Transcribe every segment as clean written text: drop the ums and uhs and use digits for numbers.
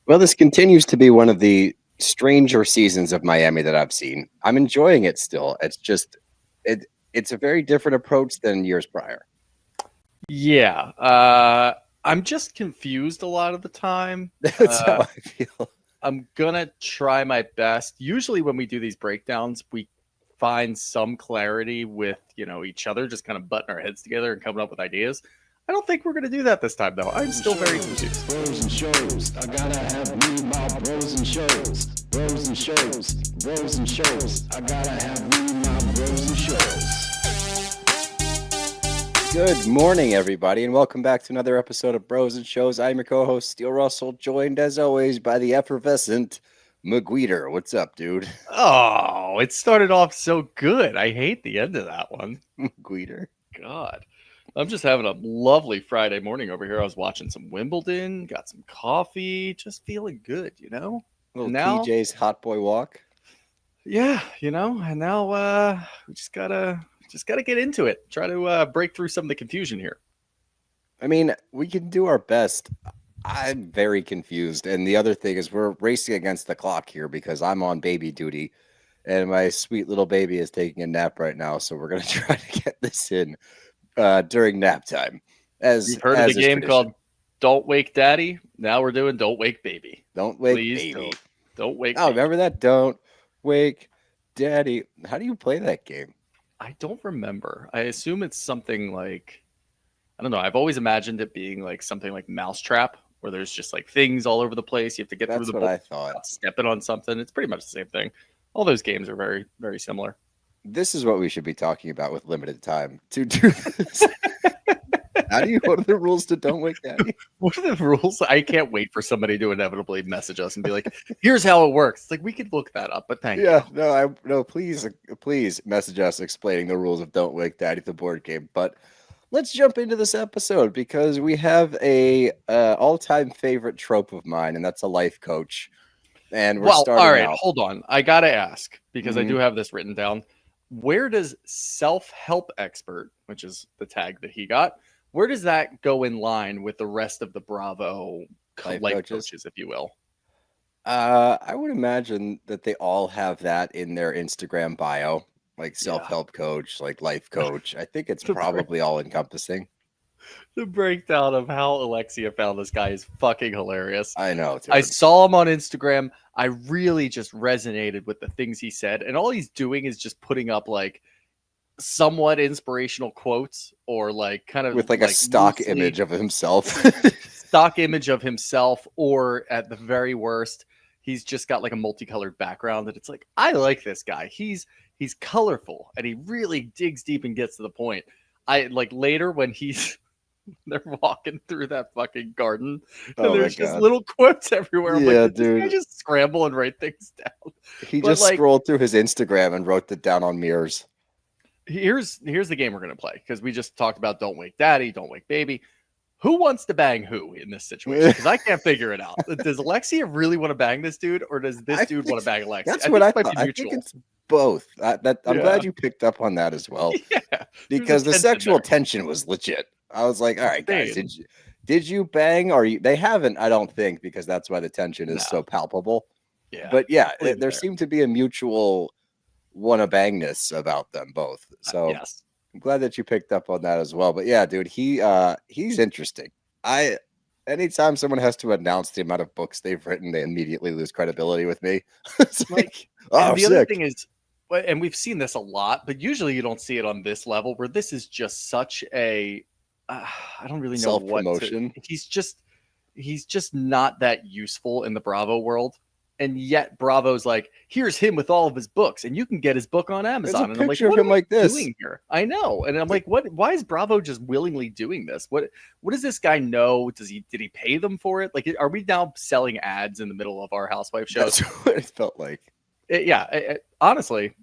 Well, this continues to be one of the stranger seasons of Miami that I've seen. I'm enjoying it still. It's a very different approach than years prior. Yeah, I'm just confused a lot of the time. That's how I feel. I'm gonna try my best. Usually, when we do these breakdowns, we find some clarity with each other, just kind of butting our heads together and coming up with ideas. I don't think we're gonna do that this time, though. I'm still very confused. Bros and shows. I gotta have me my bros and shows. Bros and shows. Bros and shows. I gotta have me my bros and shows. Good morning, everybody, and welcome back to another episode of Bros and Shows. I'm your co-host, Steele Russell, joined as always by the effervescent McGuider. What's up, dude? Oh, it started off so good. I hate the end of that one. McGuider. God. I'm just having a lovely Friday morning over here. I was watching some Wimbledon, got some coffee, just feeling good, Little Now- TJ's hot boy walk. Yeah, and now we just gotta get into it. Try to break through some of the confusion here. I mean, we can do our best. I'm very confused. And the other thing is we're racing against the clock here because I'm on baby duty and my sweet little baby is taking a nap right now. So we're going to try to get this in during nap time. You've heard of the game called Don't Wake Daddy? Now we're doing Don't Wake Baby. Don't Wake Please Baby. Don't Wake Oh, Baby. remember that? Don't Wake Daddy. How do you play that game? I don't remember. I assume it's something like, I don't know. I've always imagined it being like something like Mousetrap, where there's just like things all over the place. You have to get That's through what the I thought. stepping on something. It's pretty much the same thing. All those games are very, very similar. This is what we should be talking about with limited time to do this. What are the rules to Don't Wake Daddy? What are the rules? I can't wait for somebody to inevitably message us and be like, here's how it works. It's like, we could look that up, but thank you. No, please message us explaining the rules of Don't Wake Daddy, the board game. But let's jump into this episode because we have a all-time favorite trope of mine, and that's a life coach. And we're starting all right, out. hold on. I gotta ask, because I Mhm. do have this written down. Where does self-help expert, which is the tag that he got, where does that go in line with the rest of the Bravo Life life coaches? coaches, if you will? I would imagine that they all have that in their Instagram bio, like self-help coach, like life coach. I think it's The probably all encompassing. The breakdown of how Alexia found this guy is fucking hilarious. I know. Dude. I saw him on Instagram. I really just resonated with the things he said. And all he's doing is just putting up like somewhat inspirational quotes or like kind of with like a stock loosely image of himself. stock image of himself, or at the very worst, he's just got like a multicolored background and it's like, I like this guy. He's colorful and he really digs deep and gets to the point. I like later when they're walking through that fucking garden and Oh my there's just God. little quotes everywhere. I'm Yeah, like, did this guy dude. just scramble and write things down? He But, just like, scrolled through his Instagram and wrote it down on mirrors. Here's the game we're gonna play, because we just talked about Don't Wake Daddy, Don't Wake Baby. Who wants to bang who in this situation? Because I can't figure it out. Does Alexia really want to bang this dude, or does this dude want to bang Alexia? That's what I think it thought. might I be think mutual. it's both. I'm Yeah. glad you picked up on that as well. Yeah, Because the tension sexual there. tension was legit. I was like, all right, guys, Insane. did you bang? Or they haven't, I don't think, because that's why the tension is so palpable. Yeah, But yeah, leave it there there. seemed to be a mutual wanna bangness about them both. So yes. I'm glad that you picked up on that as well. But yeah, dude, he's interesting. Anytime someone has to announce the amount of books they've written, they immediately lose credibility with me. It's like, oh, And the other sick. thing is, and we've seen this a lot, but usually you don't see it on this level, where this is just such a I don't really know what Self-promotion. he's just not that useful in the Bravo world. And yet Bravo's like, here's him with all of his books, and you can get his book on Amazon. And I'm like, picture of what him am I like this. doing here? I know. And I'm like, why is Bravo just willingly doing this? What does this guy know? Did he pay them for it? Like, are we now selling ads in the middle of our housewife shows? That's what it felt like. Honestly,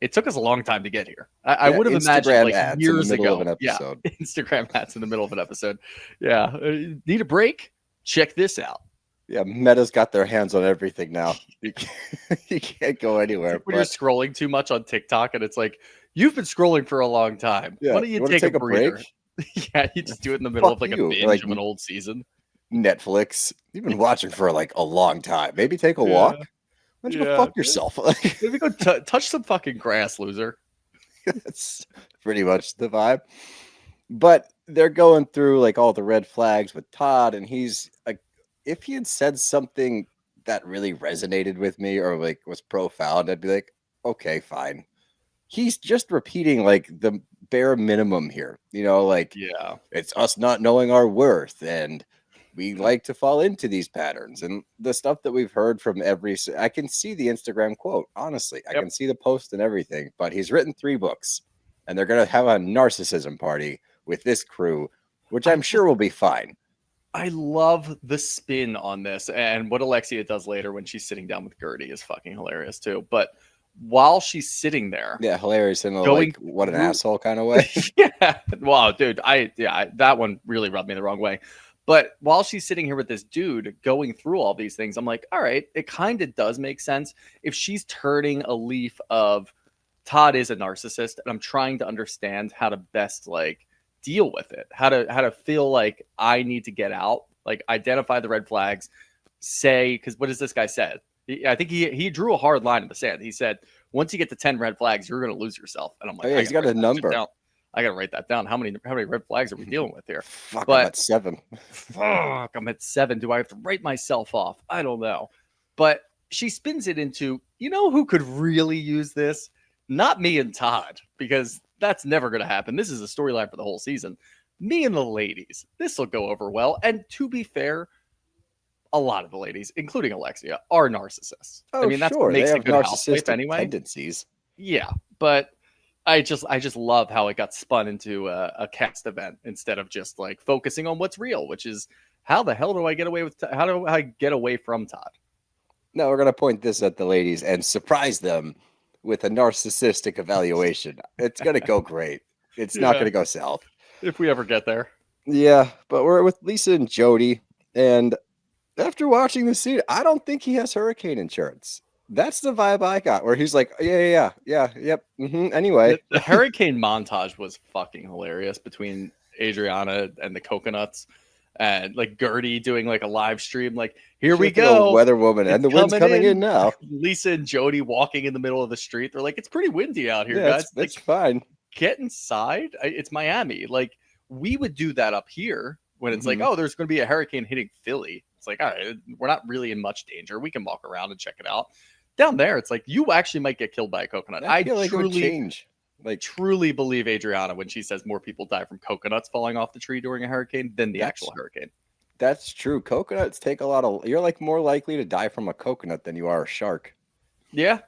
it took us a long time to get here. I would have imagined Instagram like ads in the years middle ago. of an episode. Yeah, Instagram ads in the middle of an episode. Yeah, need a break? Check this out. Yeah, Meta's got their hands on everything now. You can't go anywhere. It's like when you're scrolling too much on TikTok, and it's like, you've been scrolling for a long time. Yeah, Why don't you wanna take a breather? break? Yeah, you just do it in the middle Fuck of like you. a binge Like, of an old season. Netflix. You've been watching for like a long time. Maybe take a Yeah. walk. Why don't you go fuck yourself? Like, Maybe go touch some fucking grass, loser. that's pretty much the vibe. But they're going through like all the red flags with Todd, and he's like, if he had said something that really resonated with me or like was profound, I'd be like, okay, fine. He's just repeating like the bare minimum here, like Yeah. it's us not knowing our worth, and we like to fall into these patterns, and the stuff that we've heard from I can see the Instagram quote, honestly. I Yep. can see the post and everything, but he's written 3 books, and they're going to have a narcissism party with this crew, which I'm sure will be fine. I love the spin on this, and what Alexia does later when she's sitting down with Gertie is fucking hilarious too. But while she's sitting there, Yeah, hilarious in a Going like what an through- asshole kind of way. yeah, wow, dude, that one really rubbed me the wrong way. But while she's sitting here with this dude going through all these things, I'm like, all right, it kind of does make sense if she's turning a leaf of Todd is a narcissist, and I'm trying to understand how to best like deal with it, how to feel like I need to get out, like identify the red flags, say, because what does this guy said? I think he drew a hard line in the sand. He said, once you get to 10 red flags, you're going to lose yourself. And I'm like, Oh, yeah, he's got a number. I got to write that down. How many red flags are we dealing with here? Fuck, But- I'm at 7. Fuck, I'm at 7. Do I have to write myself off? I don't know. But she spins it into, who could really use this? Not me and Todd, because that's never going to happen. This is a storyline for the whole season. Me and the ladies. This will go over well. And to be fair, a lot of the ladies, including Alexia, are narcissists. Oh, I mean, that's sure. what makes they a have good housewife narcissistic anyway. tendencies. Yeah, but I just love how it got spun into a cast event instead of just like focusing on what's real, which is how the hell do I get away with? How do I get away from Todd? No, we're gonna point this at the ladies and surprise them with a narcissistic evaluation. It's gonna go great. It's not Yeah. gonna go south. If we ever get there. Yeah, but we're with Lisa and Jody, and after watching the scene, I don't think he has hurricane insurance. That's the vibe I got, where he's like, yep. Anyway, The hurricane montage was fucking hilarious between Adriana and the coconuts, and like Gertie doing like a live stream, like here we She's like a go, weather woman, and It's the wind's coming in in. now. Lisa and Jody walking in the middle of the street. They're like, it's pretty windy out here, Yeah, guys. it's fine. Get inside. It's Miami. Like we would do that up here when it's like, Mhm. oh, there's going to be a hurricane hitting Philly. It's like, all right, we're not really in much danger. We can walk around and check it out. Down there, it's like you actually might get killed by a coconut. I feel like it would change. Like, truly believe Adriana when she says more people die from coconuts falling off the tree during a hurricane than the That's- actual hurricane. that's true. Coconuts take a lot of. You're like more likely to die from a coconut than you are a shark. Yeah.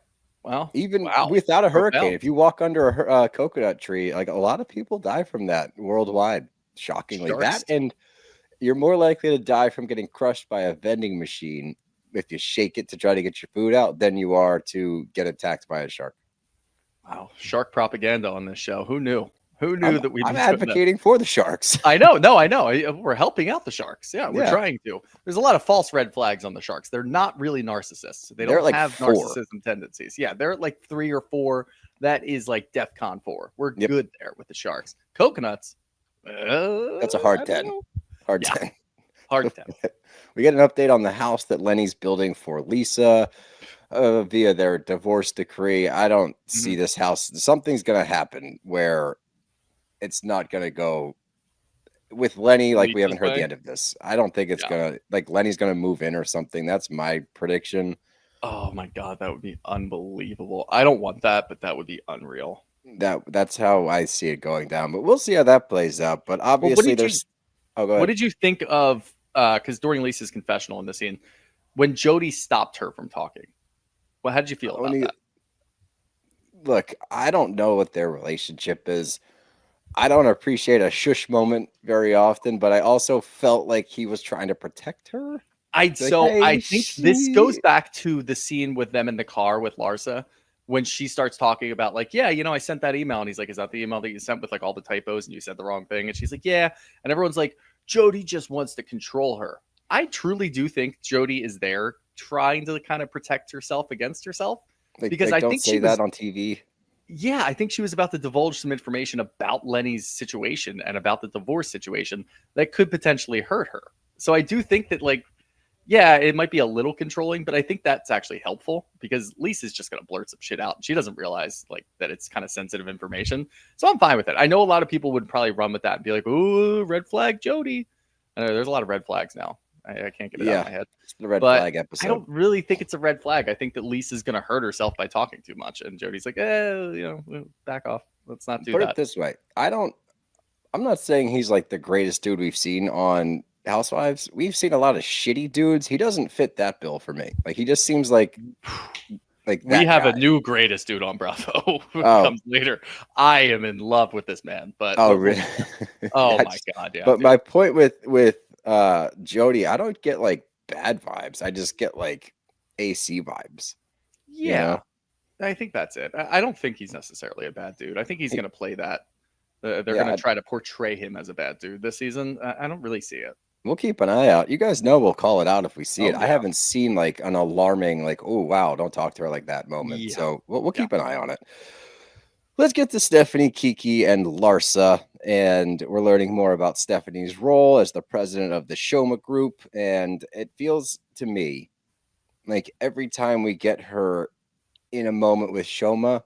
Well, Even wow. without a hurricane, Profound. if you walk under a coconut tree, like a lot of people die from that worldwide. Shockingly, Sharks? that and you're more likely to die from getting crushed by a vending machine if you shake it to try to get your food out than you are to get attacked by a shark. Wow. Shark propaganda on this show. Who knew? Who knew that we'd I'm be doing that? advocating for the sharks. I know. No, I know. We're helping out the sharks. Yeah, we're Yeah. trying to. There's a lot of false red flags on the sharks. They're not really narcissists. They They're don't like have 4. narcissism tendencies. Yeah, they're at like 3 or 4. That is like DEFCON 4. We're Yep. good there with the sharks. Coconuts. That's a hard I don't 10. know. Hard Yeah. 10. Hard 10. We get an update on the house that Lenny's building for Lisa via their divorce decree. I don't see this house. Something's going to happen where it's not going to go with Lenny. Like, we haven't heard the Lisa's end of this. I don't think it's Yeah. going to, like, Lenny's going to move in or something. That's my prediction. Oh my god, that would be unbelievable. I don't want that, but that would be unreal. That's how I see it going down. But we'll see how that plays out. But obviously, did you- there's. Oh, go ahead. What did you think of because during Lisa's confessional in the scene, when Jody stopped her from talking? Well, how did you feel about that? Look, I don't know what their relationship is. I don't appreciate a shush moment very often, but I also felt like he was trying to protect her. I hey, think this goes she- back to the scene with them in the car with Larsa when she starts talking about like, yeah, I sent that email, and he's like, is that the email that you sent with like all the typos and you said the wrong thing? And she's like, yeah, and everyone's like, Jody just wants to control her. I truly do think Jody is there trying to kind of protect herself against herself. Like, Because like, I don't think say she that was- on TV. Yeah, I think she was about to divulge some information about Lenny's situation and about the divorce situation that could potentially hurt her. So I do think that, like, yeah, it might be a little controlling, but I think that's actually helpful because Lisa's just going to blurt some shit out. She doesn't realize like that it's kind of sensitive information. So I'm fine with it. I know a lot of people would probably run with that and be like, "Ooh, red flag, Jody." I know there's a lot of red flags now. I can't get it out of my head. It's the red But flag I episode. don't really think it's a red flag. I think that Lisa's going to hurt herself by talking too much. And Jody's like, back off. Let's not do Put that. it this way. I'm not saying he's like the greatest dude we've seen on Housewives. We've seen a lot of shitty dudes. He doesn't fit that bill for me. Like he just seems like We that have guy. a new greatest dude on Bravo who Oh. comes later. I am in love with this man, but Oh, really? oh my That's- god, yeah. But dude. my point with Jody, I don't get like bad vibes. I just get like AC vibes. Yeah, know? I think that's it. I don't think he's necessarily a bad dude. I think he's going to play that. They're Yeah, going to try to portray him as a bad dude this season. I don't really see it. We'll keep an eye out. You guys know we'll call it out if we see it. Oh, I yeah. haven't seen like an alarming, like, oh wow, don't talk to her like that moment. Yeah. So we'll keep an eye on it. Let's get to Stephanie, Kiki, and Larsa. And we're learning more about Stephanie's role as the president of the Shoma group. And it feels to me like every time we get her in a moment with Shoma,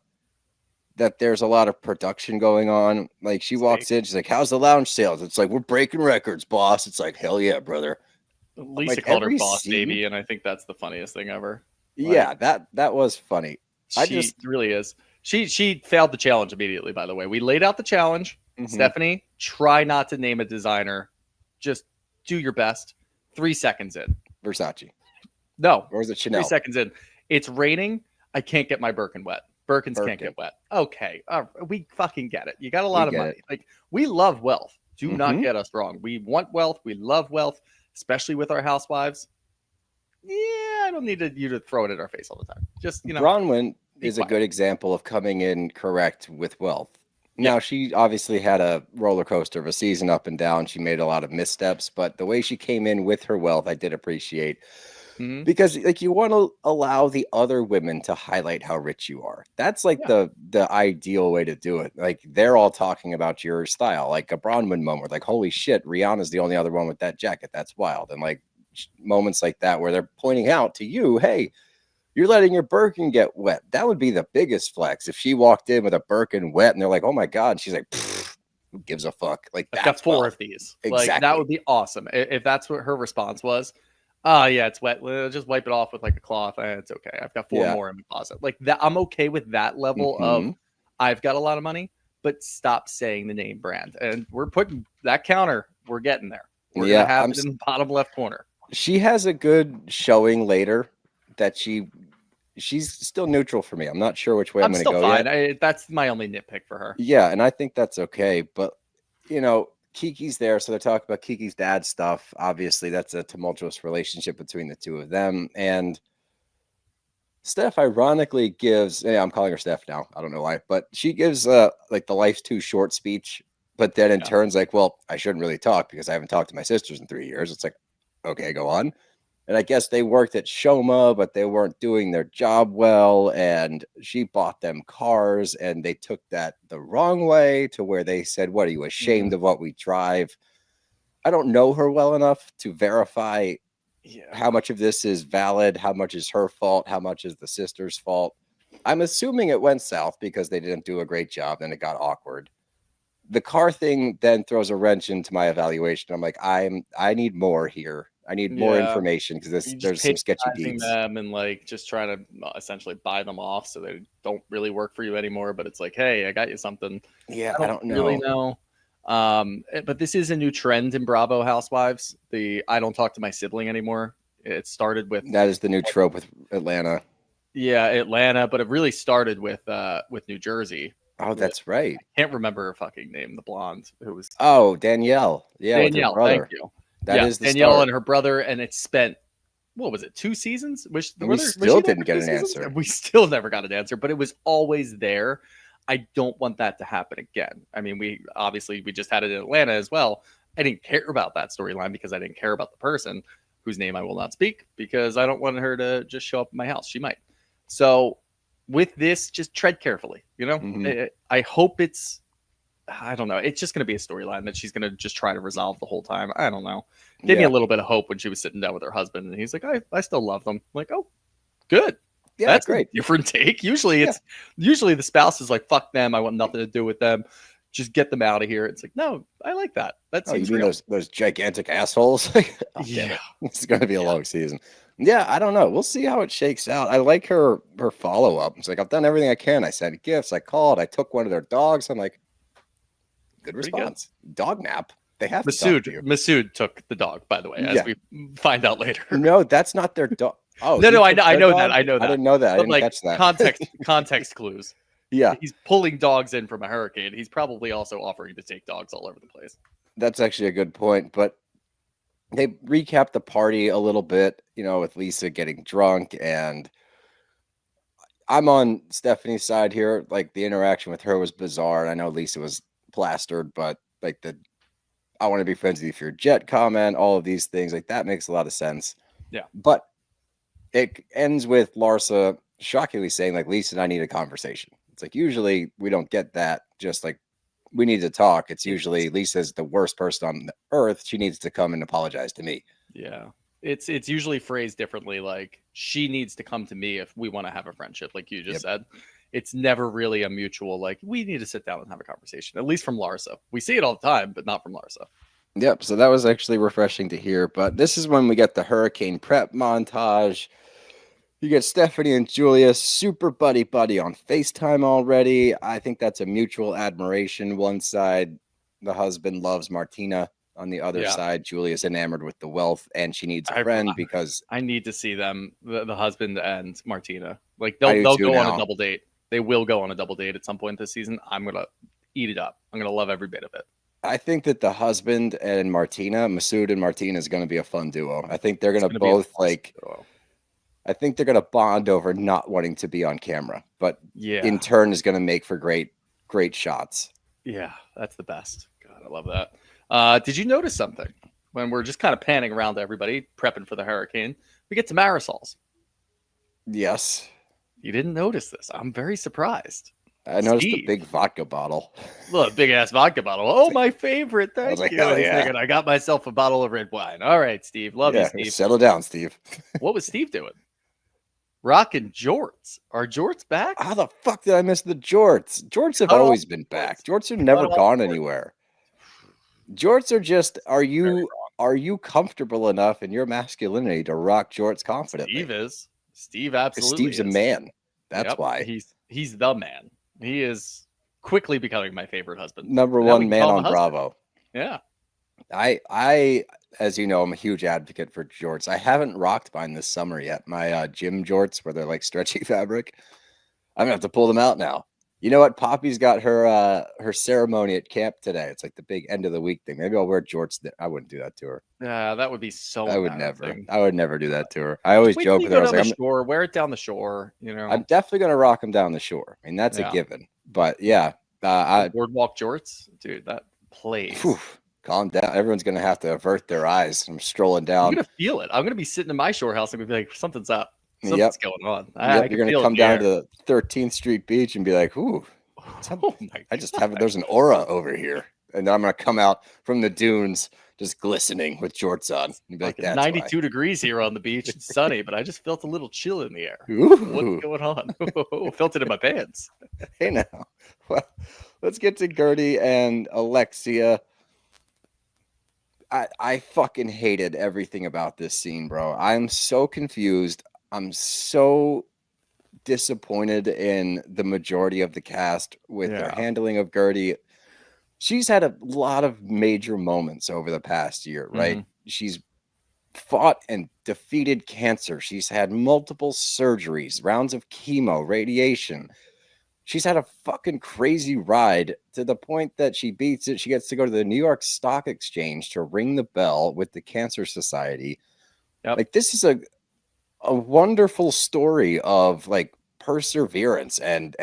that there's a lot of production going on. Like she walks in, she's like, "How's the lounge sales?" It's like, "We're breaking records, boss." It's like, "Hell yeah, brother." Lisa Like, called her every boss scene- baby, and I think that's the funniest thing ever. Yeah, that was funny. She really is. She failed the challenge immediately, by the way. We laid out the challenge. Mhm. Stephanie, try not to name a designer. Just do your best. 3 seconds in. Versace, No, or is it 3 Chanel? seconds in. It's raining. I can't get my Birkin wet. Birkins can't Birkin. get wet. Okay. We fucking get it. You got a lot of get money. it. Like, we love wealth. Do not Mhm. get us wrong. We want wealth. We love wealth, especially with our housewives. Yeah, I don't need you to throw it in our face all the time. Just, Bronwyn be is a quiet. good example of coming in correct with wealth. Yeah. Now, she obviously had a roller coaster of a season up and down. She made a lot of missteps, but the way she came in with her wealth, I did appreciate. Mhm. Because like you want to allow the other women to highlight how rich you are. That's like Yeah. the ideal way to do it. Like they're all talking about your style, like a Bronwyn moment, like holy shit, Rihanna's the only other one with that jacket. That's wild. And like moments like that where they're pointing out to you, hey, you're letting your Birkin get wet. That would be the biggest flex if she walked in with a Birkin wet and they're like, oh my god. And she's like, who gives a fuck? Like I've got that's 4 wealth. of these. Exactly. Like, that would be awesome. If that's what her response was. Oh, yeah, it's wet. Well, just wipe it off with like a cloth. It's okay. I've got 4 Yeah. more in the closet. Like that, I'm okay with that level of Mhm. I've got a lot of money, but stop saying the name brand. And we're putting that counter. We're getting there. We're Yeah, gonna have I'm it in the bottom left corner. She has a good showing later that she's still neutral for me. I'm not sure which way I'm I'm going to still go fine. yet. That's my only nitpick for her. Yeah, and I think that's okay. But Kiki's there, so they're talking about Kiki's dad stuff. Obviously, that's a tumultuous relationship between the two of them. And Steph ironically gives, I'm calling her Steph now. I don't know why, but she gives like the life's too short speech. But then in Yeah. turns like, well, I shouldn't really talk because I haven't talked to my sisters in 3 years. It's like, okay, go on. And I guess they worked at Shoma, but they weren't doing their job well. And she bought them cars and they took that the wrong way to where they said, what are you ashamed of what we drive? I don't know her well enough to verify Yeah. how much of this is valid, how much is her fault, how much is the sister's fault. I'm assuming it went south because they didn't do a great job. Then it got awkward. The car thing then throws a wrench into my evaluation. I'm like, I need more here. I need more Yeah. information because You just there's some sketchy patronizing deeds. them and like just trying to essentially buy them off so they don't really work for you anymore. But it's like, hey, I got you something. Yeah, I don't know. really know. But this is a new trend in Bravo Housewives. I don't talk to my sibling anymore. It started with That is the new trope with Atlanta. Atlanta, but it really started with New Jersey. Oh, that's right. Can't remember her fucking name, the blonde who was Oh, Danielle. Yeah, Danielle. with her brother. Thank you. That is the Danielle start. and her brother, and it spent what was it, 2 seasons? We still didn't get an answer. We still never got an answer, but it was always there. I don't want that to happen again. I mean, we just had it in Atlanta as well. I didn't care about that storyline because I didn't care about the person whose name I will not speak because I don't want her to just show up in my house. She might. So with this, just tread carefully. Mhm. I hope it's I don't know. It's just going to be a storyline that she's going to just try to resolve the whole time. I don't know. Gave me a little bit of hope when she was sitting down with her husband, and he's like, I still love them. I'm like, oh, good. Yeah, That's great. a different take. Usually the spouse is like, fuck them. I want nothing to do with them. Just get them out of here. It's like, no, I like that. That seems you mean real. those gigantic assholes? Damn it. It's going to be a long season. Yeah, I don't know. We'll see how it shakes out. I like her follow up. It's like, I've done everything I can. I sent gifts. I called. I took one of their dogs. I'm like, good response. Good. Dog nap. They have Masood took the dog, by the way, as we find out later. No, that's not their dog. Oh no, I know that. I didn't know that. I didn't catch that. Context clues. Yeah. He's pulling dogs in from a hurricane. He's probably also offering to take dogs all over the place. That's actually a good point. But they recap the party a little bit, with Lisa getting drunk. And I'm on Stephanie's side here. Like, the interaction with her was bizarre. I know Lisa was plastered, but like I want to be friends with you if you're Jet comment, all of these things, like that makes a lot of sense. Yeah. But it ends with Larsa shockingly saying, like, Lisa and I need a conversation. It's like, usually we don't get that. Just like, we need to talk. It's usually Lisa's the worst person on the earth. She needs to come and apologize to me. Yeah. It's usually phrased differently. Like, she needs to come to me if we want to have a friendship, like you just said. It's never really a mutual, like, we need to sit down and have a conversation, at least from Larsa. We see it all the time, but not from Larsa. Yep. So that was actually refreshing to hear. But this is when we get the hurricane prep montage. You get Stephanie and Julia super buddy on FaceTime already. I think that's a mutual admiration. One side, the husband loves Martina. On the other side, Julia's enamored with the wealth, and she needs a friend because I need to see them, the husband and Martina. Like, they'll go on a double date. They will go on a double date at some point this season. I'm gonna eat it up. I'm gonna love every bit of it. I think that the husband and Martina, Masood and Martina, is going to be a fun duo. I think they're going to both I think they're going to bond over not wanting to be on camera, but in turn is going to make for great shots. Yeah, that's the best. God, I love that. Did you notice something when we're just kind of panning around to everybody prepping for the hurricane? We get to Marisol's. Yes. You didn't notice this. I'm very surprised. I noticed the big vodka bottle. Look, big ass vodka bottle. Oh, my favorite. Thank you. Thinking, I got myself a bottle of red wine. All right, Steve. Love you, Steve. Settle down, Steve. What was Steve doing? Rocking jorts. Are jorts back? How the fuck did I miss the jorts? Jorts have always been back. Jorts have never gone anywhere. Jorts are just, are you comfortable enough in your masculinity to rock jorts confidently? Steve is. Steve absolutely Steve's a man. That's why. He's the man. He is quickly becoming my favorite husband. Number one man on Bravo. Yeah. I, as you know, I'm a huge advocate for jorts. I haven't rocked mine this summer yet. My gym jorts, where they're like stretchy fabric. I'm gonna have to pull them out now. You know what? Poppy's got her ceremony at camp today. It's like the big end of the week thing. Maybe I'll wear jorts. I wouldn't do that to her. Yeah, that would be so. I would never do that to her. I always joke with her. I was like, wear it down the shore. You know, I'm definitely gonna rock them down the shore. I mean, that's a given. But yeah, boardwalk jorts, dude. That plays. Calm down. Everyone's gonna have to avert their eyes. I'm strolling down. I'm gonna feel it. I'm gonna be sitting in my shore house and be like, something's up. Something's going on. You're going to come down to the 13th Street Beach and be like, ooh, I just have, there's an aura over here. And then I'm going to come out from the dunes just glistening with jorts on. And be like, that's 92 degrees here on the beach. It's sunny, but I just felt a little chill in the air. Ooh. What's going on? Felt it in my pants. Hey, now. Well, let's get to Gertie and Alexia. I fucking hated everything about this scene, bro. I'm so confused. I'm so disappointed in the majority of the cast with their handling of Gertie. She's had a lot of major moments over the past year, right? Mm-hmm. She's fought and defeated cancer. She's had multiple surgeries, rounds of chemo, radiation. She's had a fucking crazy ride to the point that she beats it. She gets to go to the New York Stock Exchange to ring the bell with the Cancer Society. Yep. Like, this is a wonderful story of like perseverance and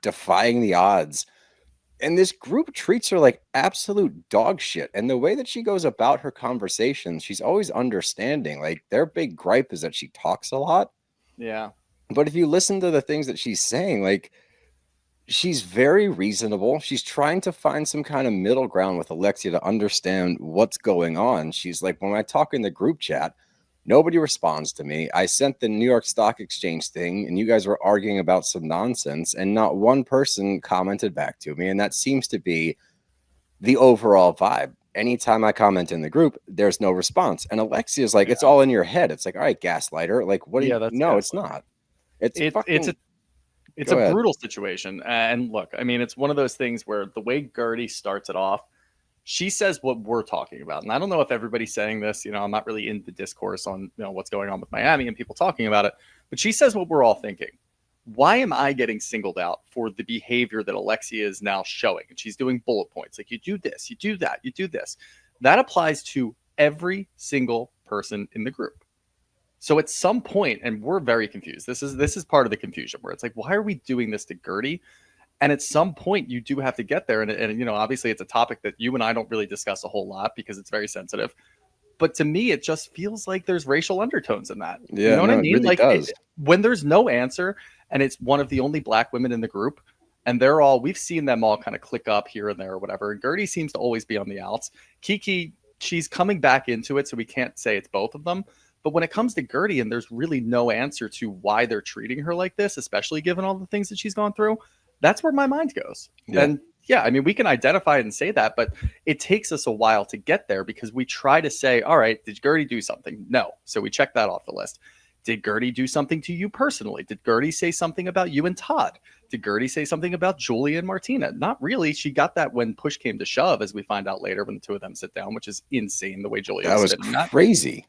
defying the odds. And this group treats her like absolute dog shit. And the way that she goes about her conversations, she's always understanding. Like, their big gripe is that she talks a lot. Yeah. But if you listen to the things that she's saying, like, she's very reasonable. She's trying to find some kind of middle ground with Alexia to understand what's going on. She's like, when I talk in the group chat, nobody responds to me. I sent the New York Stock Exchange thing, and you guys were arguing about some nonsense, and not one person commented back to me. And that seems to be the overall vibe. Anytime I comment in the group, there's no response. And Alexia's like, it's all in your head. It's like, all right, gaslighter. Like, what do you? That's No, it's gaslighting. not. It's It's fucking. it's Go a ahead. brutal situation. And look, I mean, it's one of those things where the way Gertie starts it off, she says what we're talking about. And I don't know if everybody's saying this, I'm not really in the discourse on, what's going on with Miami and people talking about it, but she says what we're all thinking. Why am I getting singled out for the behavior that Alexia is now showing? And she's doing bullet points. Like, you do this, you do that, you do this. That applies to every single person in the group. So at some point, and we're very confused. This is part of the confusion where it's like, why are we doing this to Gertie? And at some point, you do have to get there. And obviously, it's a topic that you and I don't really discuss a whole lot because it's very sensitive. But to me, it just feels like there's racial undertones in that. Yeah, You know what I no, it mean? really Like, does. when there's no answer, and it's one of the only black women in the group, and we've seen them all kind of click up here and there or whatever. And Gertie seems to always be on the outs. Kiki, she's coming back into it, so we can't say it's both of them. But when it comes to Gertie, and there's really no answer to why they're treating her like this, especially given all the things that she's gone through, that's where my mind goes. Yeah. And yeah, I mean, we can identify it and say that, but it takes us a while to get there because we try to say, all right, did Gertie do something? No. So we check that off the list. Did Gertie do something to you personally? Did Gertie say something about you and Todd? Did Gertie say something about Julia and Martina? Not really. She got that when push came to shove, as we find out later when the two of them sit down, which is insane the way Julia That was spinning that. crazy.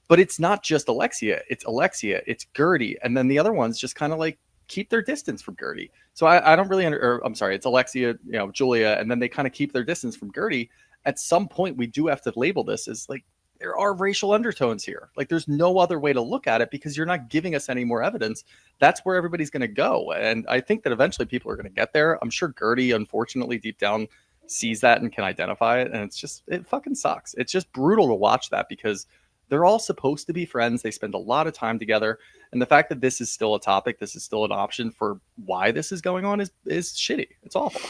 But it's not just Alexia, it's Gertie. And then the other ones just kind of like keep their distance from Gertie. So I don't really, I'm sorry, it's Alexia, Julia, and then they kind of keep their distance from Gertie. At some point, we do have to label this as like, there are racial undertones here. Like, there's no other way to look at it because you're not giving us any more evidence. That's where everybody's going to go. And I think that eventually people are going to get there. I'm sure Gertie, unfortunately, deep down sees that and can identify it. And it fucking sucks. It's just brutal to watch that because they're all supposed to be friends. They spend a lot of time together. And the fact that this is still a topic, this is still an option for why this is going on is shitty. It's awful.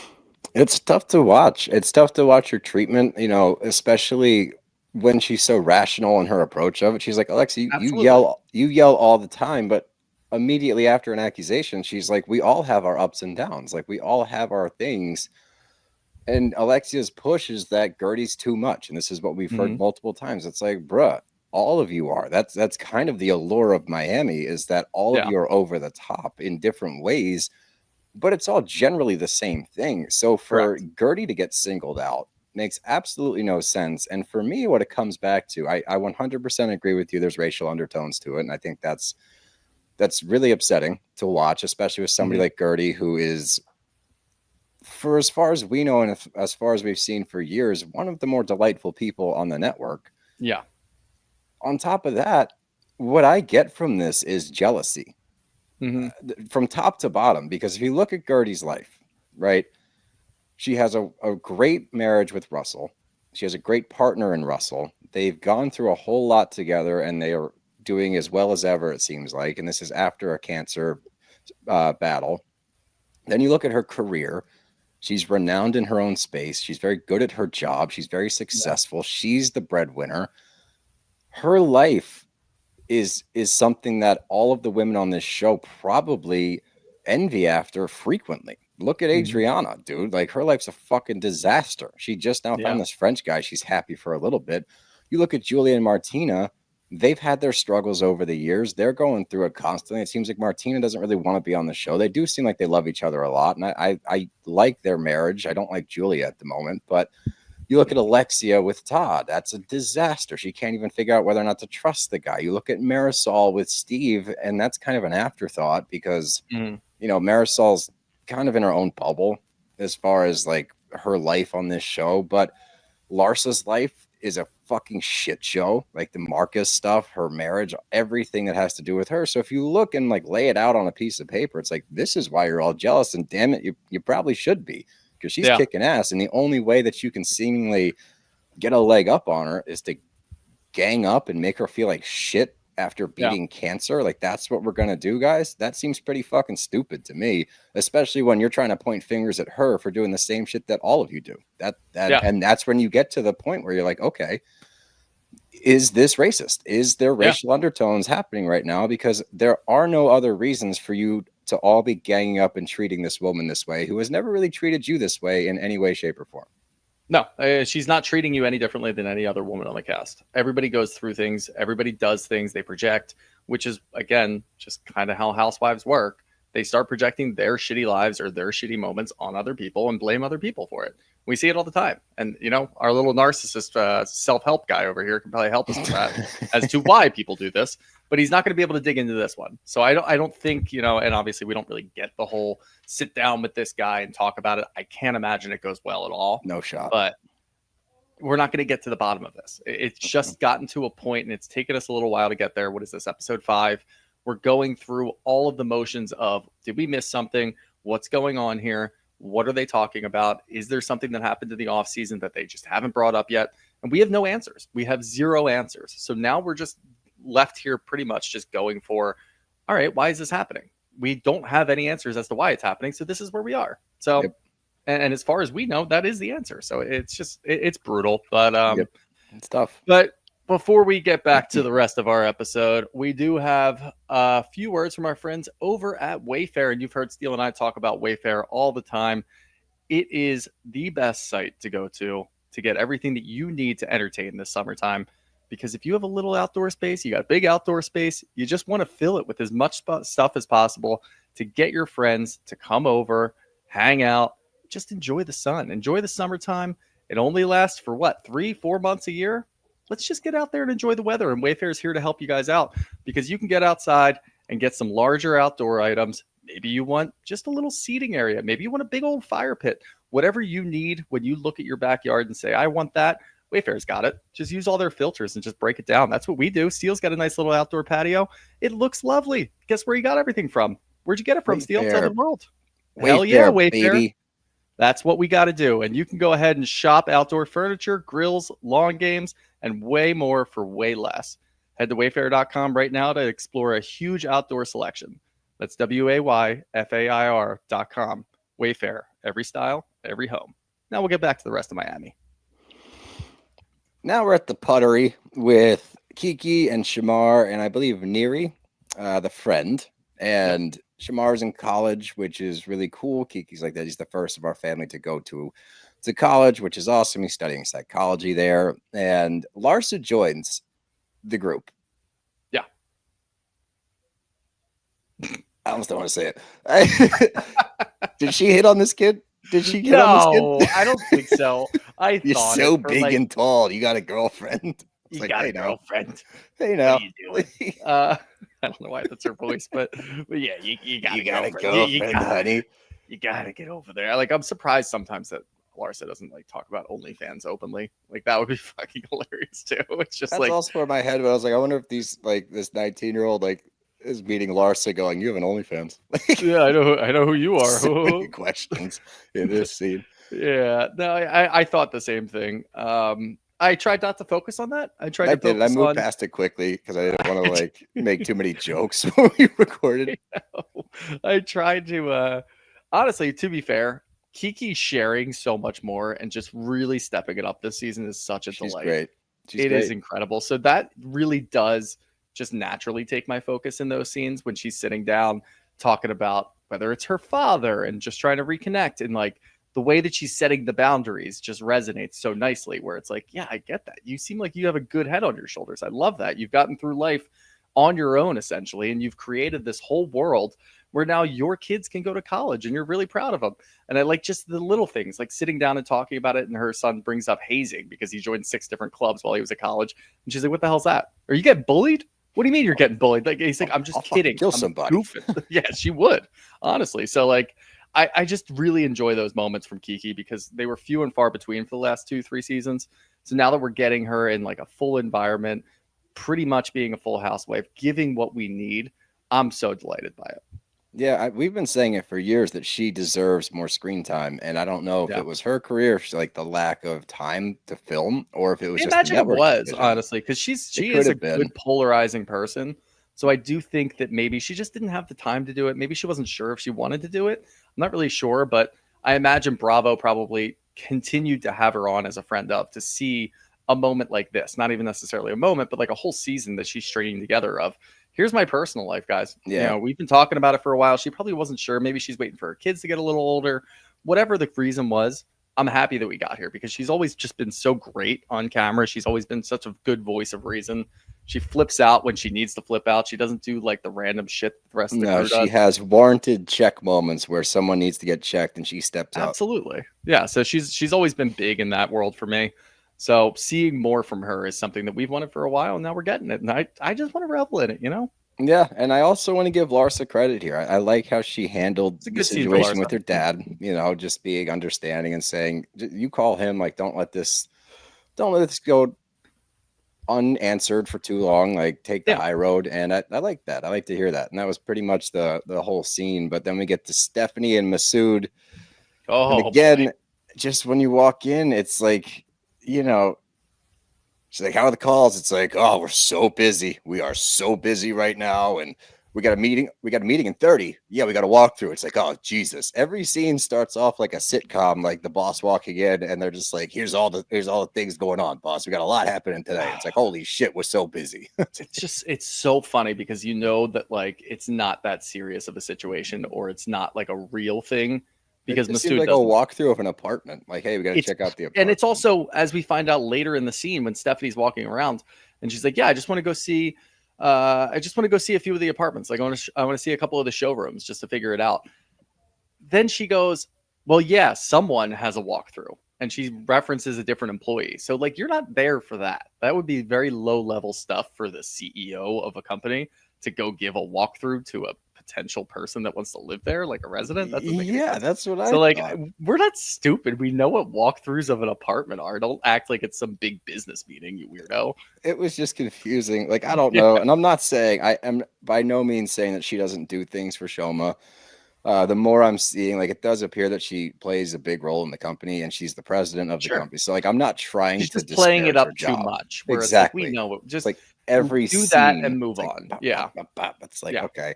It's tough to watch. It's tough to watch her treatment, especially when she's so rational in her approach of it. She's like, Alexia, you Absolutely. yell all the time, but immediately after an accusation, she's like, we all have our ups and downs. Like, we all have our things. And Alexia's push is that Gertie's too much. And this is what we've heard multiple times. It's like, bruh, all of you are. That's kind of the allure of Miami, is that all of you are over the top in different ways, but it's all generally the same thing. So for Gertie to get singled out makes absolutely no sense. And for me, what it comes back to, I 100% agree with you. There's racial undertones to it. And I think that's really upsetting to watch, especially with somebody like Gertie, who is, for as far as we know, and as far as we've seen for years, one of the more delightful people on the network. Yeah. On top of that, what I get from this is jealousy from top to bottom. Because if you look at Gertie's life, right, she has a great marriage with Russell. She has a great partner in Russell. They've gone through a whole lot together, and they are doing as well as ever, it seems like. And this is after a cancer battle. Then you look at her career. She's renowned in her own space. She's very good at her job. She's very successful. She's the breadwinner. Her life is something that all of the women on this show probably envy after frequently. Look at Adriana, dude. Like, her life's a fucking disaster. She just now found this French guy. She's happy for a little bit. You look at Julia and Martina. They've had their struggles over the years. They're going through it constantly. It seems like Martina doesn't really want to be on the show. They do seem like they love each other a lot. And I like their marriage. I don't like Julia at the moment, but you look at Alexia with Todd. That's a disaster. She can't even figure out whether or not to trust the guy. You look at Marisol with Steve, and that's kind of an afterthought because, Marisol's kind of in her own bubble as far as like her life on this show. But Larsa's life is a fucking shit show. Like, the Marcus stuff, her marriage, everything that has to do with her. So if you look and like lay it out on a piece of paper, it's like, this is why you're all jealous. And damn it, you probably should be. Because she's kicking ass, and the only way that you can seemingly get a leg up on her is to gang up and make her feel like shit after beating cancer. Like, that's what we're gonna do, guys? That seems pretty fucking stupid to me, especially when you're trying to point fingers at her for doing the same shit that all of you do. And that's when you get to the point where you're like, okay, is this racist? Is there racial undertones happening right now? Because there are no other reasons for you to all be ganging up and treating this woman this way, who has never really treated you this way in any way, shape, or form. No, she's not treating you any differently than any other woman on the cast. Everybody goes through things. Everybody does things. They project, which is, again, just kind of how housewives work. They start projecting their shitty lives or their shitty moments on other people and blame other people for it. We see it all the time. And, you know, our little narcissist self-help guy over here can probably help us with that as to why people do this. But he's not going to be able to dig into this one. So I don't think, you know, and obviously we don't really get the whole sit down with this guy and talk about it. I can't imagine it goes well at all. No shot. But we're not going to get to the bottom of this. It's just gotten to a point, and it's taken us a little while to get there. What is this, episode 5? We're going through all of the motions of, did we miss something? What's going on here? What are they talking about? Is there something that happened in the off season that they just haven't brought up yet? And we have no answers. We have zero answers. So now we're just left here pretty much just going for, all right, why is this happening? We don't have any answers as to why it's happening. So this is where we are. So, and as far as we know, that is the answer. So it's just, it's brutal, but it's tough. But before we get back to the rest of our episode, we do have a few words from our friends over at Wayfair. And you've heard Steele and I talk about Wayfair all the time. It is the best site to go to get everything that you need to entertain this summertime. Because if you have a little outdoor space, you got a big outdoor space, you just want to fill it with as much stuff as possible to get your friends to come over, hang out, just enjoy the sun, enjoy the summertime. It only lasts for what, 3-4 months a year? Let's just get out there and enjoy the weather. And Wayfair is here to help you guys out because you can get outside and get some larger outdoor items. Maybe you want just a little seating area. Maybe you want a big old fire pit. Whatever you need when you look at your backyard and say, I want that, Wayfair's got it. Just use all their filters and just break it down. That's what we do. Steele's got a nice little outdoor patio. It looks lovely. Guess where you got everything from? Where'd you get it from, Steele? Tell the world. Wayfair, hell yeah, Wayfair. Baby. That's what we got to do. And you can go ahead and shop outdoor furniture, grills, lawn games, and way more for way less. Head to wayfair.com right now to explore a huge outdoor selection. That's WAYFAIR.com. Wayfair, every style, every home. Now we'll get back to the rest of Miami. Now we're at the Puttery with Kiki and Shamar, and I believe Neri, the friend. And Shamar's in college, which is really cool. Kiki's like that. He's the first of our family to go to college, which is awesome. He's studying psychology there. And Larsa joins the group. Yeah. I almost don't want to say it. Did she hit on this kid? Did she get on this kid? No, I don't think so. You're so big and tall. You got a girlfriend. You got a girlfriend. Hey, now. What are you doing? I don't know why that's her voice, but yeah, you got a girlfriend, honey. You got to get over there. Like, I'm surprised sometimes that Larsa doesn't like talk about OnlyFans openly. Like, that would be fucking hilarious too. It's just that's like also where my head. But I was like, I wonder if these this 19-year-old is meeting Larsa, going, "You have an OnlyFans." Yeah, I know who you are. So many questions in this scene. Yeah, no, I thought the same thing. I tried not to focus on that. I moved past it quickly because I didn't want to make too many jokes when we recorded. I tried to honestly, to be fair, Kiki sharing so much more and just really stepping it up this season is such a delight. Great. It great. is incredible. So that really does just naturally take my focus in those scenes when she's sitting down talking about whether it's her father and just trying to reconnect, and like the way that she's setting the boundaries just resonates so nicely, where it's like, yeah, I get that. You seem like you have a good head on your shoulders. I love that. You've gotten through life on your own, essentially, and you've created this whole world where now your kids can go to college and you're really proud of them. And I like just the little things, like sitting down and talking about it. And her son brings up hazing because he joined 6 different clubs while he was at college. And she's like, what the hell's that? Are you getting bullied? What do you mean you're getting bullied? Like, he's like, I'm just kidding. Kill somebody. Yeah, she would, honestly. So like, I just really enjoy those moments from Kiki because they were few and far between for the last 2-3 seasons. So now that we're getting her in like a full environment, pretty much being a full housewife, giving what we need, I'm so delighted by it. Yeah, we've been saying it for years that she deserves more screen time, and I don't know if Yeah. it was her career, like the lack of time to film, or if it was I just the imagine it network was, decision. honestly, because It she could is a have been. good polarizing person. So I do think that maybe she just didn't have the time to do it. Maybe she wasn't sure if she wanted to do it. I'm not really sure, but I imagine Bravo probably continued to have her on as a friend of to see a moment like this. Not even necessarily a moment, but like a whole season that she's stringing together of. Here's my personal life, guys. You Yeah, know, we've been talking about it for a while. She probably wasn't sure. Maybe she's waiting for her kids to get a little older. Whatever the reason was, I'm happy that we got here because she's always just been so great on camera. She's always been such a good voice of reason. She flips out when she needs to flip out. She doesn't do like the random shit the rest of the no, crew she does. has warranted check moments where someone needs to get checked and she steps up. Absolutely. Yeah. So she's always been big in that world for me. So seeing more from her is something that we've wanted for a while, and now we're getting it. And I just want to revel in it, you know? Yeah, and I also want to give Larsa credit here. I like how she handled It's a the good scene for situation with Larsa. her dad, just being understanding and saying, You call him, like, don't let this go unanswered for too long, like take the Yeah. high road." And I like that. I like to hear that. And that was pretty much the whole scene. But then we get to Stephanie and Masood. And Oh boy. again, just when you walk in, it's like, you know, she's like, "How are the calls?" It's like, "Oh, we're so busy. We are so busy right now. And we got a meeting. We got a meeting in 30. Yeah, we got to walk through." It's like, oh, Jesus. Every scene starts off like a sitcom, like the boss walking in, and they're just like, here's all the things going on, boss. We got a lot happening today. It's like, holy shit, we're so busy. It's so funny because you know that like it's not that serious of a situation or it's not like a real thing It because just seems Masood like a doesn't. walkthrough of an apartment. Like, hey, we got to It's check out the and it's apartment. also as we find out later in the scene when Stephanie's walking around and she's like, "Yeah, I just want to go see I just want to go see a few of the apartments. Like I want to see a couple of the showrooms just to figure it out." Then she goes, "Well, yeah, someone has a walkthrough." And she references a different employee. So like you're not there for that. That would be very low level stuff for the CEO of a company to go give a walkthrough to a potential person that wants to live there, like a resident. That doesn't make any Yeah, sense. that's what So I like thought. we're not stupid. We know what walkthroughs of an apartment are. Don't act like it's some big business meeting, you weirdo. It was just confusing. Like, I don't Yeah, know. And I'm not saying, I am by no means saying that she doesn't do things for Shoma. The more I'm seeing, like, it does appear that she plays a big role in the company and she's the president of the sure. company. So, like, I'm not trying She's to just playing it disparage her up too job. much where it's like we Exactly. know it. It's Just like every do that scene, and move it's like, on. bop, bop, Yeah. bop, bop. It's like, Yeah. okay.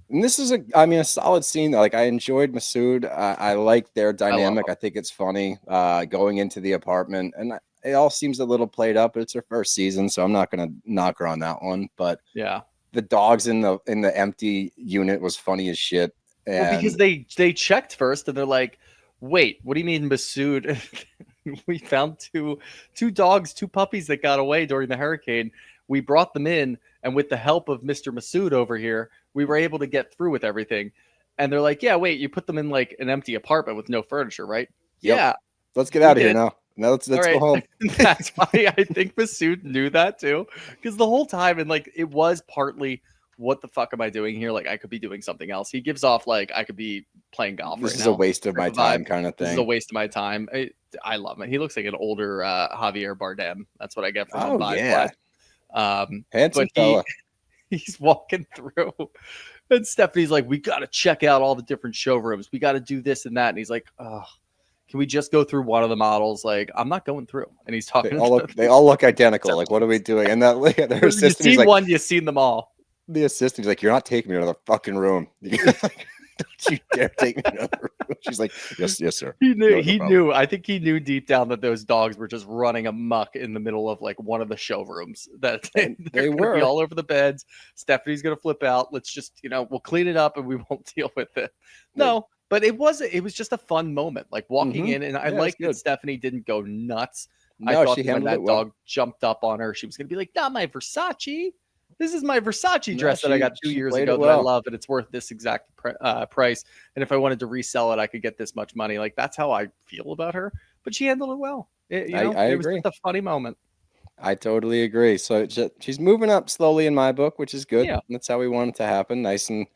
And this is a solid scene. Like, I enjoyed Masood. I like their I love dynamic. them. I think it's funny going into the apartment. And it all seems a little played up, but it's her first season. So I'm not going to knock her on that one. But Yeah. the dogs in the empty unit was funny as shit. Well, because And they checked first and they're like, "Wait, what do you mean Masood?" We found two dogs, two puppies that got away during the hurricane. We brought them in, and with the help of Mr. Masood over here, we were able to get through with everything. And they're like, "Yeah, wait, you put them in like an empty apartment with no furniture, right?" yep, Yeah, let's get we out of here did. now. Now All let's go right. home. That's why I think Masood knew that too. Because the whole time, and like it was partly, what the fuck am I doing here? Like I could be doing something else. He gives off like I could be playing golf This right is a now. waste of Type my of vibe. time, kind of This is a thing. waste of my time. I love him. He looks like an older Javier Bardem. That's what I get from him Oh vibe wise. yeah, But handsome fella. he's walking through, and Stephanie's like, "We got to check out all the different showrooms. We got to do this and that." And he's like, "Oh, can we just go through one of the models?" Like, I'm not going through. And he's talking to They all look identical. Like, what are we receptionist. doing? And that their You've assistant, he's seen like, one, you've seen them all. the assistant, he's like, "You're not taking me to another fucking room. Like, don't you dare take me to another room." She's like, "Yes, yes, sir. He knew. No He problem." knew. I think he knew deep down that those dogs were just running amok in the middle of like one of the showrooms. That And they're they going to be were. all over the beds. Stephanie's going to flip out. Let's just, we'll clean it up and we won't deal with it. They, No, but it was just a fun moment, like walking in, and I Yeah, it's like that good. Stephanie didn't go nuts. I No, thought she that when handled it that well. dog jumped up on her, she was going to be like, "Not my Versace. This is my Versace No, dress that I got two she years played it ago that I well. love, and it's worth this exact price. And if I wanted to resell it, I could get this much money." Like that's how I feel about her. But she handled it well. I It was agree. just a funny moment. I totally agree. So she's moving up slowly in my book, which is good. Yeah. That's how we want it to happen, nice and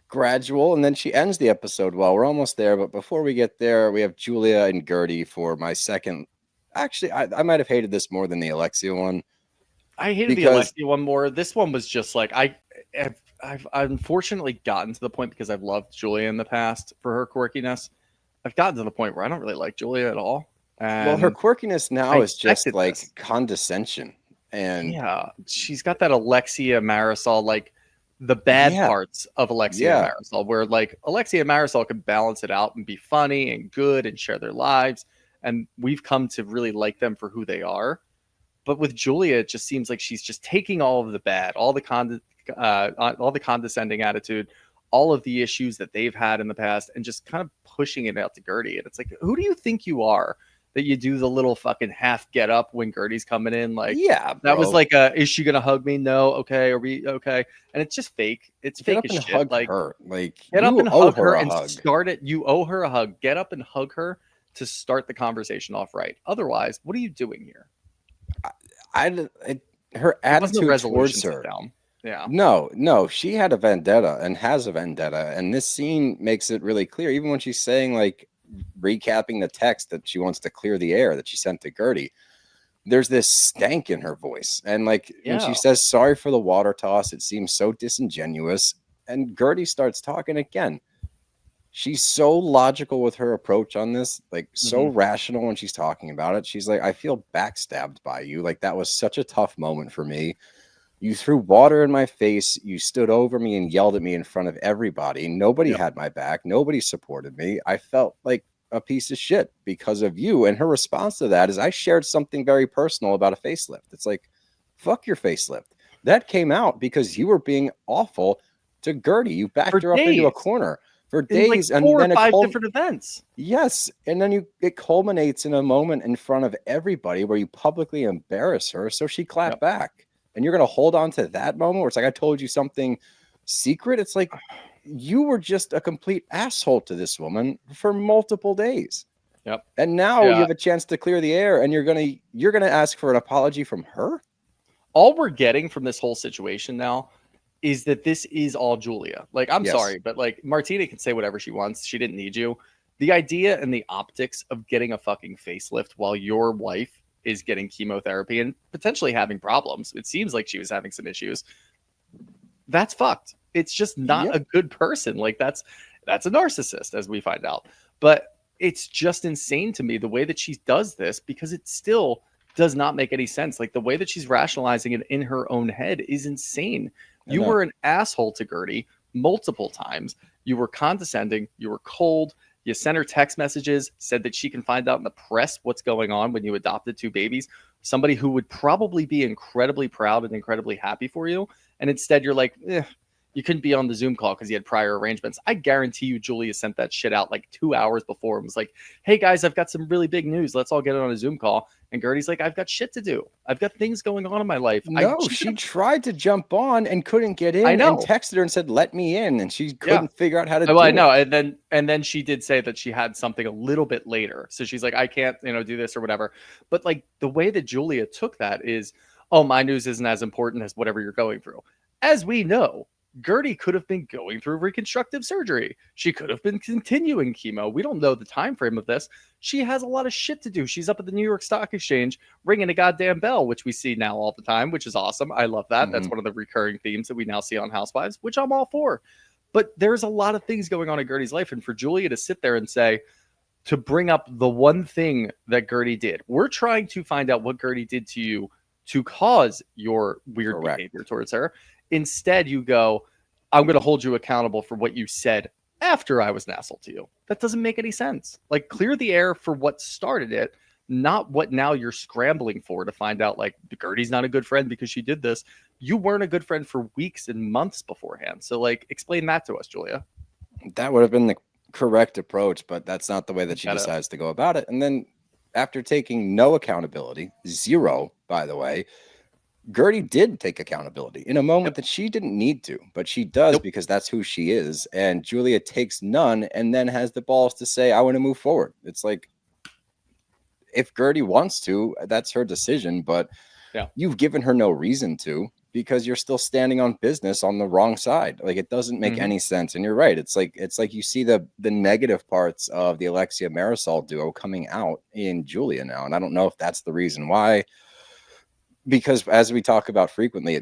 gradual. And then she ends the episode well. We're almost there, but before we get there, we have Julia and Gertie for my second. Actually, I might have hated this more than the Alexia one I hated the because Alexia one more. This one was just like I've unfortunately gotten to the point, because I've loved Julia in the past for her quirkiness. I've gotten to the point where I don't really like Julia at all. Well, her And quirkiness I now is just expected like this. condescension. And Yeah, she's got that Alexia Marisol, like the bad yeah, parts of Alexia yeah. Marisol, where like Alexia Marisol could balance it out and be funny and good and share their lives. And we've come to really like them for who they are. But with Julia, it just seems like she's just taking all of the bad, all the condescending attitude, all of the issues that they've had in the past, and just kind of pushing it out to Gertie. And it's like, who do you think you are that you do the little fucking half get up when Gertie's coming in? Like, Yeah, that was bro. like, is she gonna hug me? No. Okay. Are we okay? And it's just fake. It's Get fake up as and shit. hug Like, her. Like, get up you and owe hug her her a and hug. start it. You owe her a hug. Get up and hug her to start the conversation off right. Otherwise, what are you doing here? Her It wasn't a attitude resolution towards sit her. down. Yeah. No, she had a vendetta and has a vendetta. And this scene makes it really clear, even when she's saying, like, recapping the text that she wants to clear the air that she sent to Gertie. There's this stank in her voice. And like when she Yeah. says sorry for the water toss, it seems so disingenuous. And Gertie starts talking again. She's so logical with her approach on this, like so Mhm. rational when she's talking about it. She's like, I feel backstabbed by you. Like, that was such a tough moment for me. You threw water in my face. You stood over me and yelled at me in front of everybody. Nobody Yep. had my back. Nobody supported me. I felt like a piece of shit because of you. And her response to that is, I shared something very personal about a facelift. It's like, fuck your facelift. That came out because you were being awful to Gertie. You backed For her up into a days, corner for in like days. And 4 or then 5 different events. yes. And then it culminates in a moment in front of everybody where you publicly embarrass her. So she clapped Yep. back. And you're going to hold on to that moment where it's like, I told you something secret. It's like, you were just a complete asshole to this woman for multiple days. Yep. And now you Yeah. have a chance to clear the air, and you're gonna ask for an apology from her. All we're getting from this whole situation now is that this is all Julia. Like, I'm Yes. sorry, but like, Martina can say whatever she wants. She didn't need you. The idea and the optics of getting a fucking facelift while your wife is getting chemotherapy and potentially having problems. It seems like she was having some issues. That's fucked. It's just not Yep. a good person. Like, that's a narcissist, as we find out. But it's just insane to me the way that she does this, because it still does not make any sense. Like, the way that she's rationalizing it in her own head is insane. You know. were an asshole to Gertie multiple times. You were condescending. You were cold. You sent her text messages, said that she can find out in the press what's going on when you adopted 2 babies. Somebody who would probably be incredibly proud and incredibly happy for you. And instead, you're like, you couldn't be on the Zoom call because you had prior arrangements. I guarantee you, Julia sent that shit out like 2 hours before and was like, hey guys, I've got some really big news. Let's all get on a Zoom call. And Gertie's like, I've got shit to do. I've got things going on in my life. No, she tried to jump on and couldn't get in, I and know. texted her and said, let me in. And she Yeah. couldn't figure out how to Well, do I know. it. And then she did say that she had something a little bit later. So she's like, I can't, do this or whatever. But like, the way that Julia took that is, oh, my news isn't as important as whatever you're going through. As we know, Gertie could have been going through reconstructive surgery. She could have been continuing chemo. We don't know the time frame of this. She has a lot of shit to do. She's up at the New York Stock Exchange ringing a goddamn bell, which we see now all the time, which is awesome. I love that. That's one of the recurring themes that we now see on Housewives, which I'm all for. But there's a lot of things going on in Gertie's life. And for Julia to sit there and say, to bring up the one thing that Gertie did, we're trying to find out what Gertie did to you to cause your weird Correct. behavior towards her. Instead, you go, I'm going to hold you accountable for what you said after I was an asshole to you. That doesn't make any sense. Like, clear the air for what started it, not what now you're scrambling for to find out, like, Gertie's not a good friend because she did this. You weren't a good friend for weeks and months beforehand. So, like, explain that to us, Julia. That would have been the correct approach, but that's not the way that she Got it. decides to go about it. And then after taking no accountability, 0, by the way, Gertie did take accountability in a moment that she didn't need to, but she does because that's who she is. And Julia takes none and then has the balls to say, I want to move forward. It's like, if Gertie wants to, that's her decision, but you've given her no reason to, because you're still standing on business on the wrong side. Like, it doesn't make any sense. And you're right. It's like you see the negative parts of the Alexia Marisol duo coming out in Julia now. And I don't know if that's the reason why, because as we talk about frequently,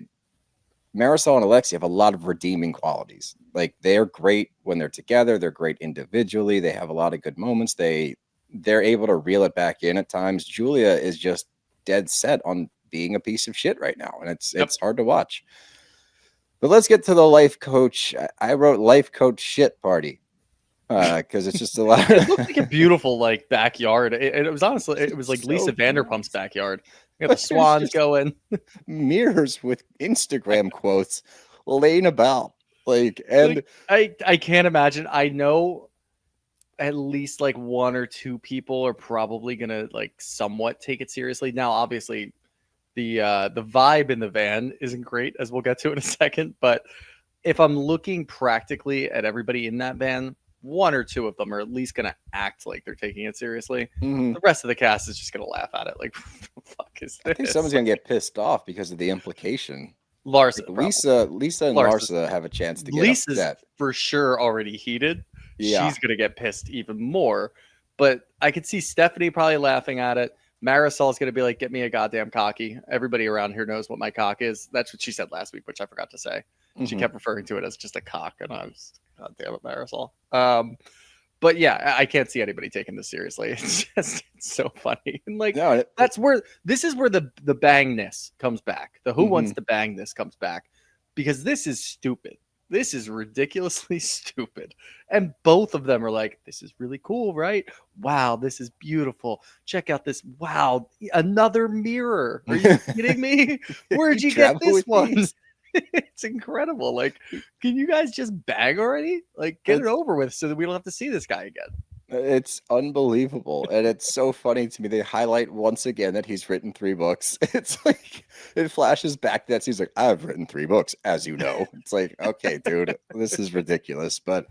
Marisol and Alexia have a lot of redeeming qualities. Like they're great when they're together. They're great individually. They have a lot of good moments. They're able to reel it back in at times. Julia is just dead set on being a piece of shit right now, and it's hard to watch. But let's get to the life coach. I wrote life coach shit party because it's just a lot. It looked like a beautiful like backyard. It was honestly, it was like So Lisa Vanderpump's gross. backyard. You got the swans just going. mirrors with Instagram quotes laying about. Like, and I can't imagine. I know at least like one or two people are probably gonna like somewhat take it seriously. Now, obviously, the vibe in the van isn't great, as we'll get to in a second. But if I'm looking practically at everybody in that van, one or two of them are at least gonna act like they're taking it seriously. The rest of the cast is just gonna laugh at it. Like, what the fuck is this? I think someone's gonna get pissed off because of the implication. Larsa, Like Lisa and Larsa have a chance to get Lisa's upset. for sure already heated. Yeah. She's gonna get pissed even more. But I could see Stephanie probably laughing at it. Marisol's gonna be like, "Get me a goddamn cocky." Everybody around here knows what my cock is. That's what she said last week, which I forgot to say. She kept referring to it as just a cock, and I was, God damn it, Marisol. But yeah, I can't see anybody taking this seriously. It's just it's so funny. And like that's where this is where the bangness comes back. The who wants to bang this comes back because this is stupid. This is ridiculously stupid. And both of them are like, this is really cool, right? Wow, this is beautiful. Check out this. Wow, another mirror. Are you kidding me? Where'd you get this one? It's incredible. Like, can you guys just bang already? Like, get it over with so that we don't have to see this guy again. It's unbelievable. And it's so funny to me. They highlight once again that he's written 3 books. It's like it flashes back that he's like, I've written 3 books, as you know. It's like, okay, dude, this is ridiculous. But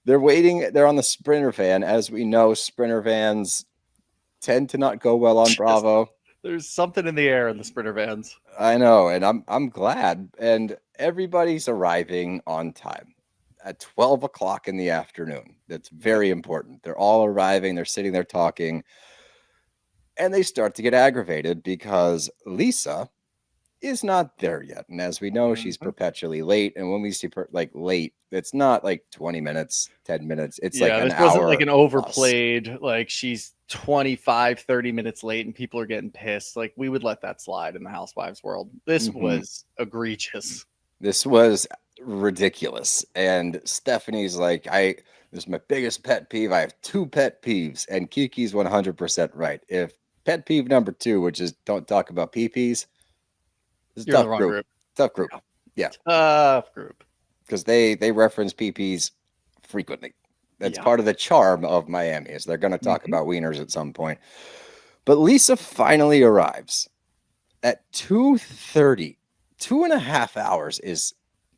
they're waiting. They're on the Sprinter van. As we know, Sprinter vans tend to not go well on Bravo. There's something in the air in the Sprinter vans. I know, and I'm glad. And everybody's arriving on time at 12 o'clock in the afternoon. That's very important. They're all arriving. They're sitting there talking. And they start to get aggravated because Lisa is not there yet. And as we know, she's perpetually late. And when we see late, it's not like 20 minutes, 10 minutes. It's like an this hour. Wasn't like an overplayed, like she's 25, 30 minutes late and people are getting pissed. Like we would let that slide in the housewives world. This was egregious. This was ridiculous. And Stephanie's like, this is my biggest pet peeve. I have 2 pet peeves. And Kiki's 100% right. If pet peeve number 2, which is don't talk about peepees, it's a tough group. Tough group. Yeah. Tough group. Because they reference peepees frequently. That's part of the charm of Miami, is they're going to talk about wieners at some point. But Lisa finally arrives at 2:30. 2.5 hours is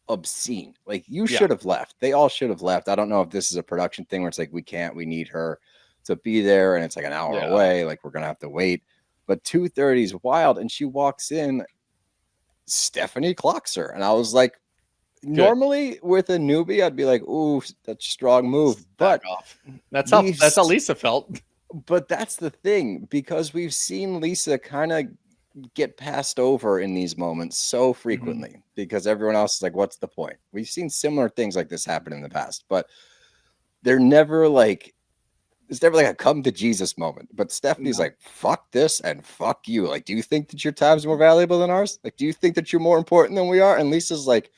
obscene. Like you should have left. They all should have left. I don't know if this is a production thing where it's like, we need her to be there. And it's like an hour away. Like we're going to have to wait. But 2:30 is wild. And she walks in, Stephanie clocks her. And I was like, normally with a newbie, I'd be like, ooh, that's a strong move. But that's how Lisa felt. But that's the thing, because we've seen Lisa kind of get passed over in these moments so frequently because everyone else is like, what's the point? We've seen similar things like this happen in the past, but they're never like, it's never like a come to Jesus moment. But Stephanie's like, fuck this and fuck you. Like, do you think that your time's more valuable than ours? Like, do you think that you're more important than we are? And Lisa's like,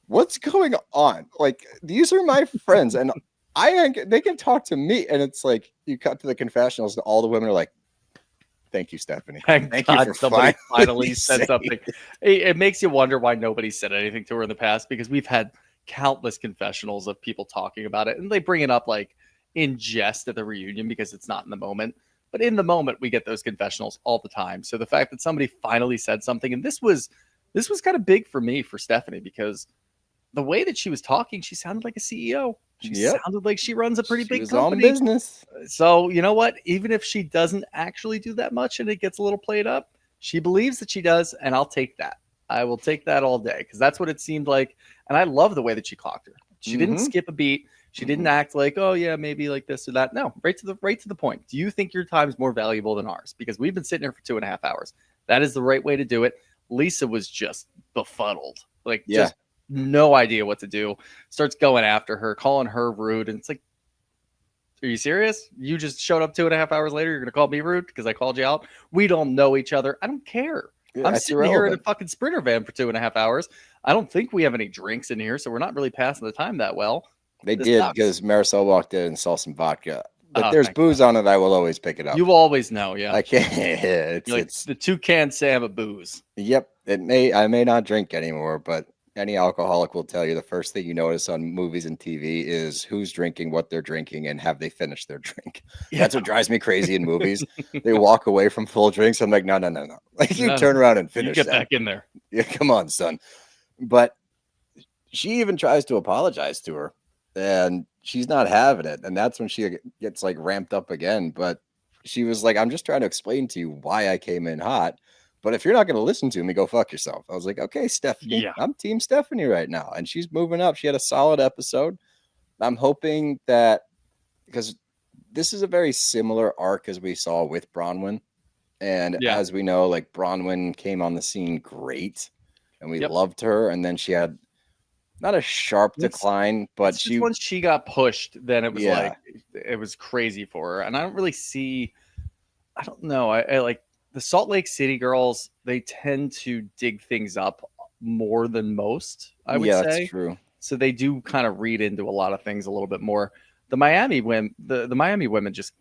what's going on? Like, these are my friends and they can talk to me. And it's like, you cut to the confessionals and all the women are like, thank you, Stephanie. Thank you for somebody finally said something. It makes you wonder why nobody said anything to her in the past, because we've had countless confessionals of people talking about it, and they bring it up like in jest at the reunion because it's not in the moment. But in the moment, we get those confessionals all the time. So the fact that somebody finally said something, and this was kind of big for me, for Stephanie, because the way that she was talking, she sounded like a CEO. She sounded like she runs a pretty big company. On business. So you know what? Even if she doesn't actually do that much and it gets a little played up, she believes that she does, and I'll take that. I will take that all day, because that's what it seemed like. And I love the way that she clocked her. She didn't skip a beat. She didn't act like, oh yeah, maybe like this or that. No, right to the point. Do you think your time is more valuable than ours? Because we've been sitting here for 2.5 hours. That is the right way to do it. Lisa was just befuddled, like Yeah. just no idea what to do. Starts going after her, calling her rude, and it's like, are you serious? You just showed up 2.5 hours later. You're gonna call me rude because I called you out? We don't know each other. I don't care. Yeah, I'm it's sitting here in a irrelevant. fucking Sprinter van for 2.5 hours. I don't think we have any drinks in here, so we're not really passing the time that well. They This did sucks. because Marisol walked in and saw some vodka. If Oh, there's thank booze on it, I will always pick it up. You always know, yeah. I can't. It's You're like it's. the toucan Sam of booze. Yep. I may not drink anymore, but any alcoholic will tell you the first thing you notice on movies and TV is who's drinking, what they're drinking, and have they finished their drink. That's what drives me crazy in movies. They walk away from full drinks. I'm like, no. Like you No, turn around and You finish get that. back in there. Yeah, come on, son. But she even tries to apologize to her, and she's not having it. And that's when she gets like ramped up again. But she was like, I'm just trying to explain to you why I came in hot. But if you're not going to listen to me, go fuck yourself. I was like, okay, Stephanie, Yeah. I'm team Stephanie right now. And she's moving up. She had a solid episode. I'm hoping that because this is a very similar arc as we saw with Bronwyn. And Yeah. as we know, like Bronwyn came on the scene great and we Yep. loved her. And then she had not a sharp decline, but It's just once she got pushed, then it was Yeah. like it was crazy for her. And I don't really see. I don't know. I like the Salt Lake City girls. They tend to dig things up more than most, I would yeah, say. that's true. So they do kind of read into a lot of things a little bit more. The Miami women, the Miami women just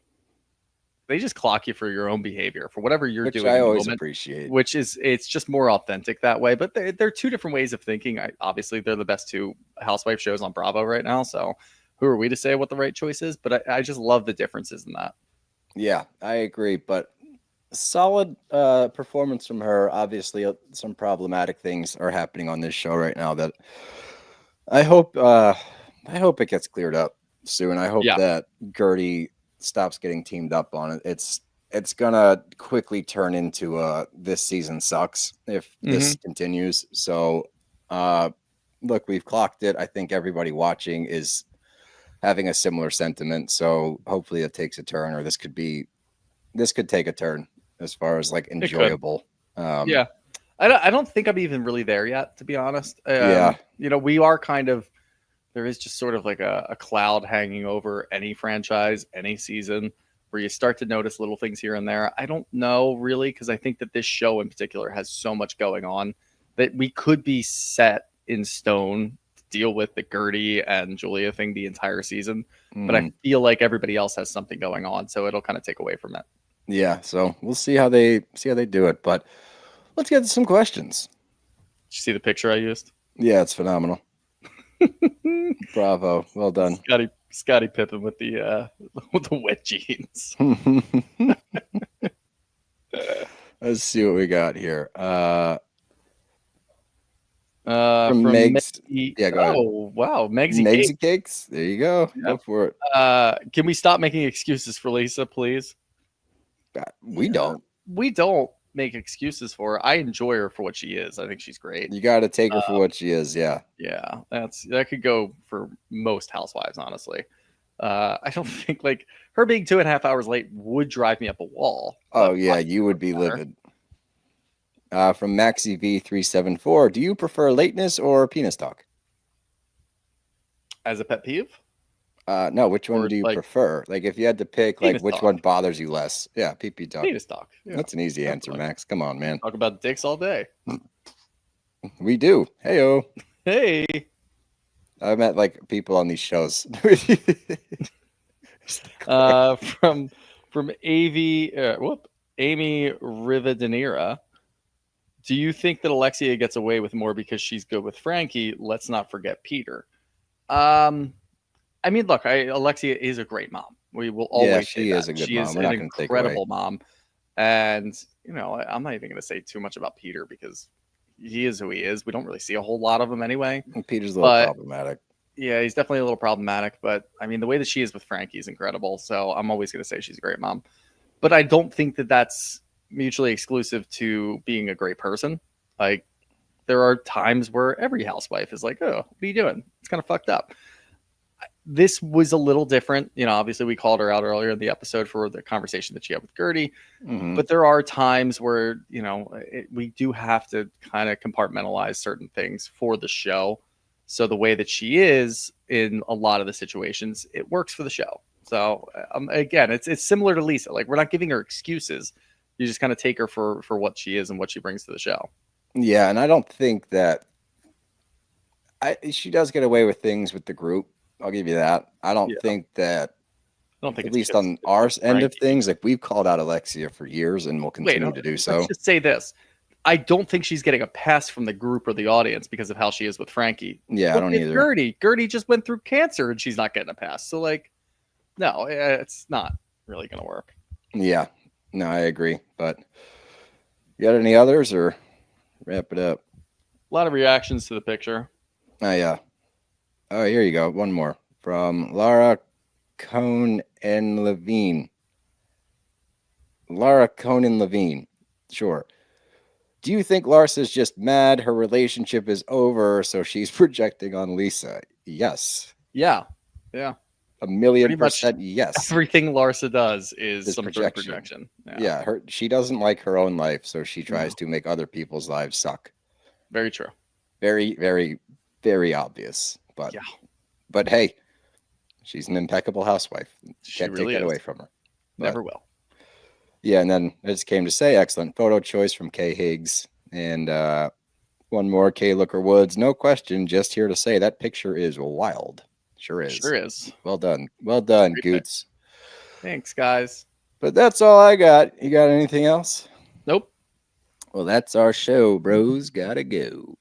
clock you for your own behavior, for whatever you're Which doing I in the always moment, appreciate. which is it's just more authentic that way. But they're two different ways of thinking. Obviously they're the best two housewife shows on Bravo right now. So who are we to say what the right choice is? But I just love the differences in that. Yeah, I agree. But solid performance from her. Obviously, some problematic things are happening on this show right now that I hope it gets cleared up soon. I hope Yeah. that Gertie stops getting teamed up on it. It's gonna quickly turn into this season sucks if this continues. So look, we've clocked it. I think everybody watching is having a similar sentiment. So hopefully it takes a turn, or this could take a turn as far as like enjoyable. Yeah. I don't think I'm even really there yet, to be honest. Yeah. You know, we are kind of, there is just sort of like a cloud hanging over any franchise, any season, where you start to notice little things here and there. I don't know really, because I think that this show in particular has so much going on that we could be set in stone to deal with the Guerdy and Julia thing the entire season. But I feel like everybody else has something going on, so it'll kind of take away from it. Yeah, so we'll see how they do it, but let's get to some questions. Did you see the picture I used? Yeah, it's phenomenal. Bravo, well done. Scotty Pippen with the wet jeans. Let's see what we got here. From Meg's, yeah, go ahead. Oh wow, Megsy Megsy Cakes. There you go. Yep. Go for it. Can we stop making excuses for Lisa, please? We don't. We don't make excuses for her. I enjoy her for what she is. I think she's great. You got to take her for what she is. Yeah. Yeah, that could go for most housewives, honestly. I don't think like her being 2.5 hours late would drive me up a wall. Oh yeah, you would be livid. From Maxi V374, do you prefer lateness or penis talk? As a pet peeve? No, which one Or, do you like, prefer? Like if you had to pick, like penis which talk. one bothers you less? Yeah, peepee talk. Penis talk. Yeah. That's an easy answer, definitely. Max. Come on, man. Talk about dicks all day. We do. Heyo. Hey. I met like people on these shows. From Amy Rivadeneira. Do you think that Alexia gets away with more because she's good with Frankie? Let's not forget Peter. I mean, look, Alexia is a great mom. We will always say she that. is a good she mom. is We're an not going to take away. incredible mom. And, you know, I'm not even going to say too much about Peter because he is who he is. We don't really see a whole lot of him anyway. Peter's a little problematic. Yeah, he's definitely a little problematic. But, I mean, the way that she is with Frankie is incredible. So I'm always going to say she's a great mom. But I don't think that that's mutually exclusive to being a great person. Like, there are times where every housewife is like, oh, what are you doing? It's kind of fucked up. this was a little different. You know, obviously we called her out earlier in the episode for the conversation that she had with Gertie. Mhm. But there are times where, you know, we do have to kind of compartmentalize certain things for the show. So the way that she is in a lot of the situations, it works for the show. So again, it's similar to Lisa. Like, we're not giving her excuses. You just kind of take her for what she is and what she brings to the show. Yeah, and I don't think that she does get away with things with the group. I'll give you that. I don't Yeah. think that, I don't think at it's least because on our end of Frankie. things, like we've called out Alexia for years and will continue to do so. Let's just say this. I don't think she's getting a pass from the group or the audience because of how she is with Frankie. Yeah, I Look don't at either. Gertie. Gertie just went through cancer and she's not getting a pass. So, like, no, it's not really going to work. Yeah, no, I agree. But you got any others or wrap it up? A lot of reactions to the picture. Oh, yeah. Oh, here you go. One more from Lara Cohn and Levine. Lara Conan Levine. Sure. Do you think Larsa's just mad her relationship is over, so she's projecting on Lisa? Yes. Yeah. Yeah. 1,000,000% yes. Everything Larsa does is This some sort of projection. Yeah, she doesn't like her own life, so she tries to make other people's lives suck. Very true. Very, very, very obvious. But Yeah. But hey, she's an impeccable housewife. She Can't really take that is. away from her. But, Never will. yeah, and then I just came to say, excellent photo choice from Kay Higgs. And one more, Kay Looker Woods. No question, just here to say that picture is wild. Sure is. Sure is. Well done. Well done, Goots. Thanks, guys. But that's all I got. You got anything else? Nope. Well, that's our show, bros. Gotta go.